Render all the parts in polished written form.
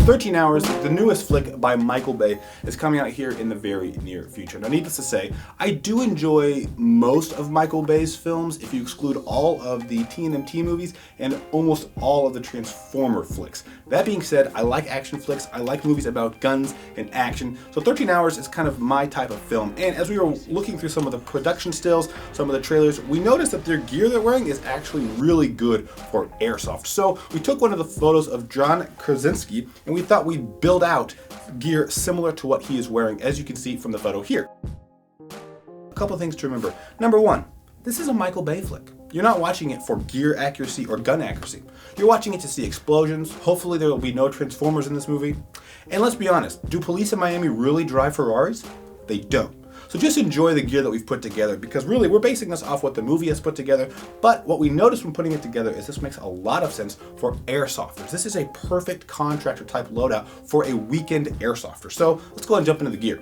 "13 Hours," the newest flick by Michael Bay, is coming out here in the very near future. Now, needless to say, I do enjoy most of Michael Bay's films if you exclude all of the TMNT movies and almost all of the Transformer flicks. That being said, I like action flicks, I like movies about guns and action, so 13 Hours is kind of my type of film. And as we were looking through some of the production stills, some of the trailers, we noticed that their gear they're wearing is actually really good for airsoft. So we took one of the photos of John Krasinski and we thought we'd build out gear similar to what he is wearing, as you can see from the photo here. A couple things to remember. Number one, this is a Michael Bay flick. You're not watching it for gear accuracy or gun accuracy. You're watching it to see explosions. Hopefully there will be no Transformers in this movie. And let's be honest, do police in Miami really drive Ferraris? They don't. So just enjoy the gear that we've put together, because really we're basing this off what the movie has put together, but what we noticed when putting it together is this makes a lot of sense for airsofters. This is a perfect contractor type loadout for a weekend airsofter. So let's go ahead and jump into the gear.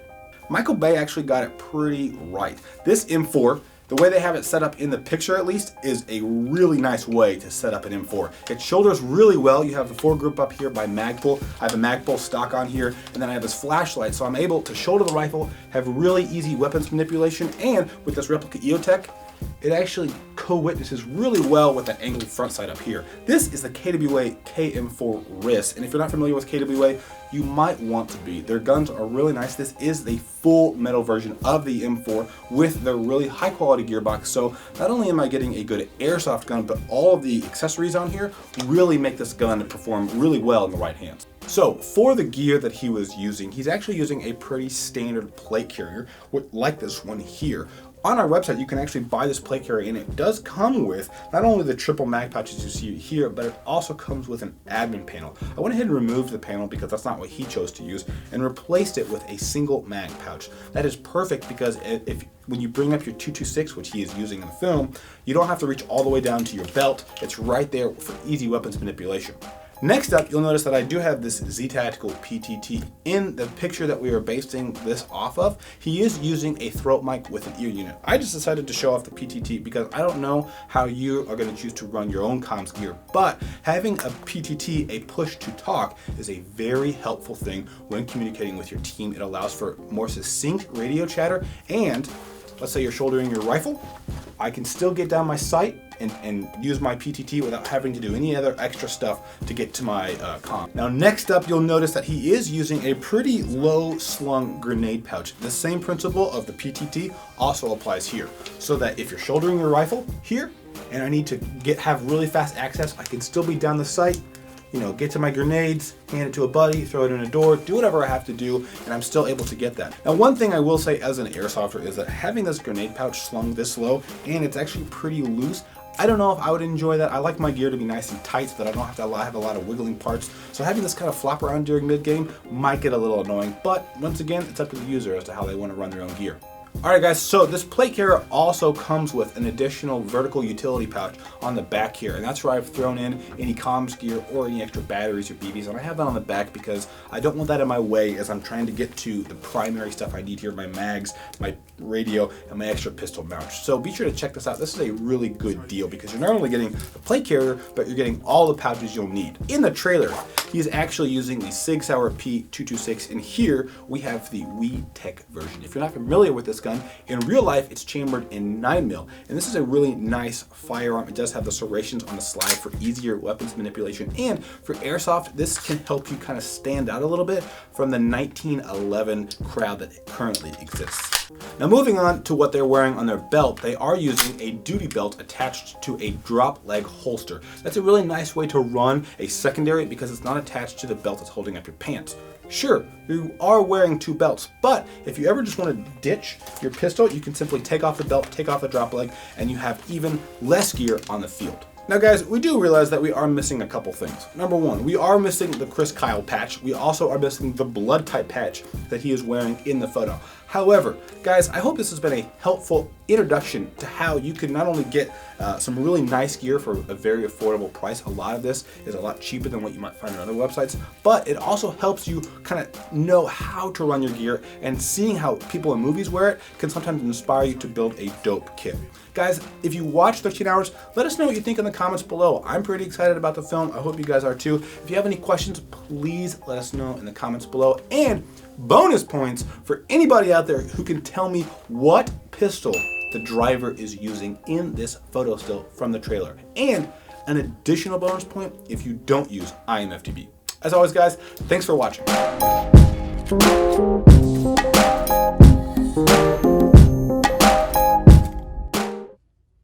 Michael Bay actually got it pretty right. This M4, the way they have it set up in the picture at least, is a really nice way to set up an M4. It shoulders really well. You have the foregrip up here by Magpul. I have a Magpul stock on here, and then I have this flashlight, so I'm able to shoulder the rifle, have really easy weapons manipulation, and with this replica EOTech, it actually co-witnesses really well with that angled front sight up here. This is the KWA KM4 wrist, and if you're not familiar with KWA, you might want to be. Their guns are really nice. This is the full metal version of the M4 with their really high quality gearbox, so not only am I getting a good airsoft gun, but all of the accessories on here really make this gun perform really well in the right hands. So for the gear that he was using, he's actually using a pretty standard plate carrier, like this one here. On our website, you can actually buy this plate carrier, and it does come with not only the triple mag pouches you see here, but it also comes with an admin panel. I went ahead and removed the panel because that's not what he chose to use, and replaced it with a single mag pouch. That is perfect because when you bring up your 226, which he is using in the film, you don't have to reach all the way down to your belt. It's right there for easy weapons manipulation. Next up, you'll notice that I do have this Z Tactical PTT. In the picture that we are basing this off of, he is using a throat mic with an ear unit. I just decided to show off the PTT because I don't know how you are going to choose to run your own comms gear, but having a PTT, a push to talk, is a very helpful thing when communicating with your team. It allows for more succinct radio chatter, and let's say you're shouldering your rifle, I can still get down my sight and use my PTT without having to do any other extra stuff to get to my comm. Now next up, you'll notice that he is using a pretty low slung grenade pouch. The same principle of the PTT also applies here, so that if you're shouldering your rifle here and I need to have really fast access, I can still be down the sight, get to my grenades, hand it to a buddy, throw it in a door, do whatever I have to do, and I'm still able to get that. Now, one thing I will say as an airsofter is that having this grenade pouch slung this low, and it's actually pretty loose, I don't know if I would enjoy that. I like my gear to be nice and tight so that I don't have to have a lot of wiggling parts. So having this kind of flop around during mid-game might get a little annoying, but once again, it's up to the user as to how they want to run their own gear. Alright guys, so this plate carrier also comes with an additional vertical utility pouch on the back here, and that's where I've thrown in any comms gear or any extra batteries or BBs, and I have that on the back because I don't want that in my way as I'm trying to get to the primary stuff I need here, my mags, my radio, and my extra pistol mount. So be sure to check this out. This is a really good deal because you're not only getting the plate carrier, but you're getting all the pouches you'll need. In the trailer, he's actually using the Sig Sauer P226, and here we have the Wii Tech version. If you're not familiar with this gun, in real life it's chambered in 9mm, and this is a really nice firearm. It does have the serrations on the slide for easier weapons manipulation, and for airsoft, this can help you kind of stand out a little bit from the 1911 crowd that currently exists. Now moving on to what they're wearing on their belt, they are using a duty belt attached to a drop leg holster. That's a really nice way to run a secondary because it's not attached to the belt that's holding up your pants. Sure, you are wearing two belts, but if you ever just want to ditch your pistol, you can simply take off the belt, take off the drop leg, and you have even less gear on the field. Now guys, we do realize that we are missing a couple things. Number one, we are missing the Chris Kyle patch. We also are missing the blood type patch that he is wearing in the photo. However, guys, I hope this has been a helpful introduction to how you can not only get some really nice gear for a very affordable price. A lot of this is a lot cheaper than what you might find on other websites, but it also helps you kind of know how to run your gear, and seeing how people in movies wear it can sometimes inspire you to build a dope kit. Guys, if you watch 13 Hours, let us know what you think in the comments below. I'm pretty excited about the film. I hope you guys are too. If you have any questions, please let us know in the comments below. And bonus points for anybody out there who can tell me what pistol the driver is using in this photo still from the trailer. And an additional bonus point if you don't use IMFDB. As always, guys, thanks for watching.